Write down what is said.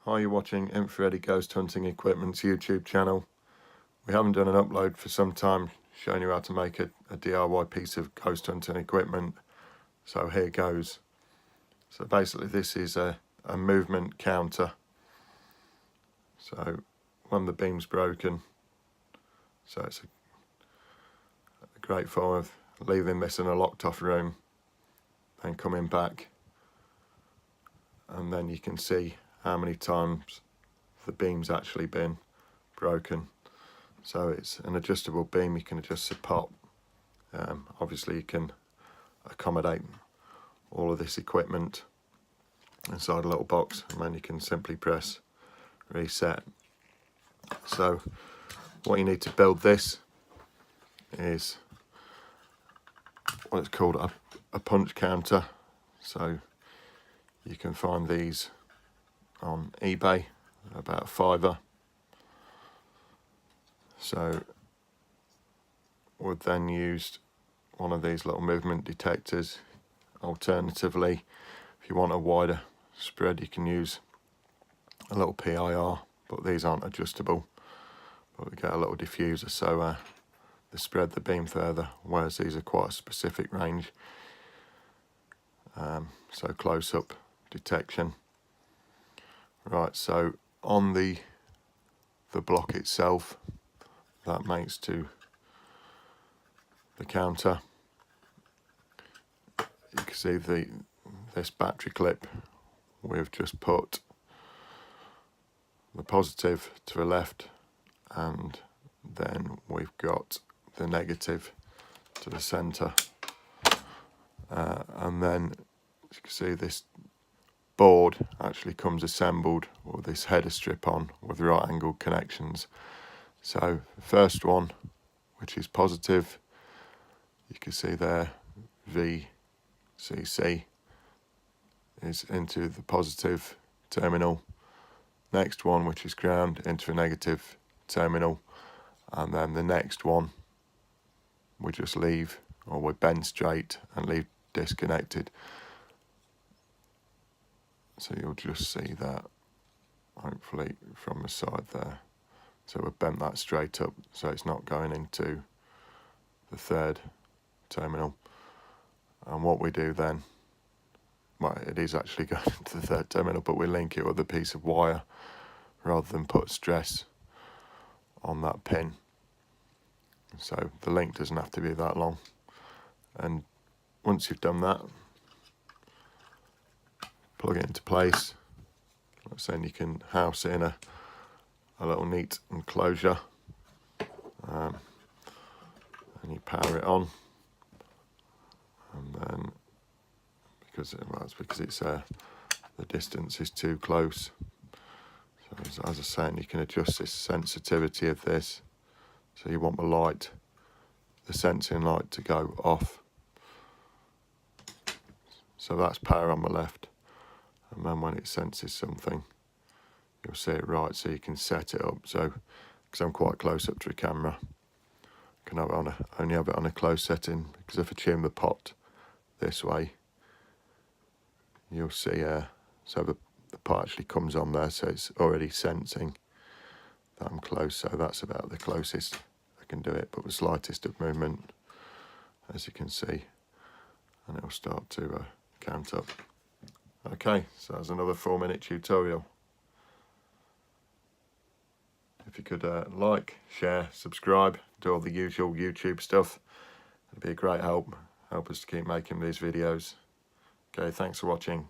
Hi, you're watching Infraready Ghost Hunting Equipment's YouTube channel. We haven't done an upload for some time showing you how to make a DIY piece of ghost hunting equipment, so here goes. So basically this is a movement counter. So when the beam's broken, so it's a great form of leaving this in a locked off room, then coming back, and then you can see how many times the beam's actually been broken. So it's an adjustable beam, you can adjust the pop. Obviously you can accommodate all of this equipment inside a little box, and then you can simply press reset. So what you need to build this is what is called a punch counter. So you can find these on eBay, about £5. So we've then used one of these little movement detectors. Alternatively, if you want a wider spread, you can use a little PIR, but these aren't adjustable. But we get a little diffuser, so they spread the beam further, whereas these are quite a specific range. So close-up detection. Right, so on the block itself that mates to the counter, you can see this battery clip. We've just put the positive to the left, and then we've got the negative to the centre, and then as you can see, this board actually comes assembled with this header strip on with right angled connections. So the first one, which is positive, you can see there VCC is into the positive terminal. Next one, which is ground, into a negative terminal, and then the next one we just leave, or we bend straight and leave disconnected. So you'll just see that hopefully from the side there. So we've bent that straight up, so it's not going into the third terminal. And what we do then, well, it is actually going into the third terminal, but we link it with a piece of wire rather than put stress on that pin. So the link doesn't have to be that long. And once you've done that, plug it into place. Like I was saying, you can house it in a little neat enclosure, and you power it on, and then because it's the distance is too close. So as I was saying, you can adjust this sensitivity of this. So you want the sensing light to go off. So that's power on the left, and then when it senses something, you'll see it right, so you can set it up. So because I'm quite close up to the camera, I can only have it on a close setting, because if I tune the pot this way, you'll see so the pot actually comes on there, so it's already sensing that I'm close. So that's about the closest I can do it, but the slightest of movement, as you can see, and it'll start to count up. Okay, so that's another 4-minute tutorial. If you could like, share, subscribe, do all the usual YouTube stuff, it'd be a great help us to keep making these videos. Okay, thanks for watching.